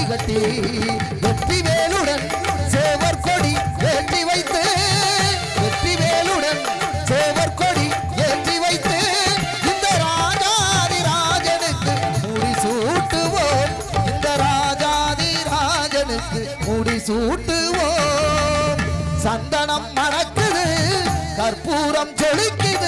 கட்டி வெற்றி வேலுடன் சேவர் கொடி ஏற்றி வைத்து வெற்றி வேலுடன் சேவர் கொடி ஏற்றி வைத்து இந்த ராஜாதி ராஜனுக்கு முடி சூட்டுவோம் இந்த ராஜாதி ராஜனுக்கு முடி சூட்டுவோம் சந்தனம் மணக்குது கற்பூரம் ஜொலிக்குது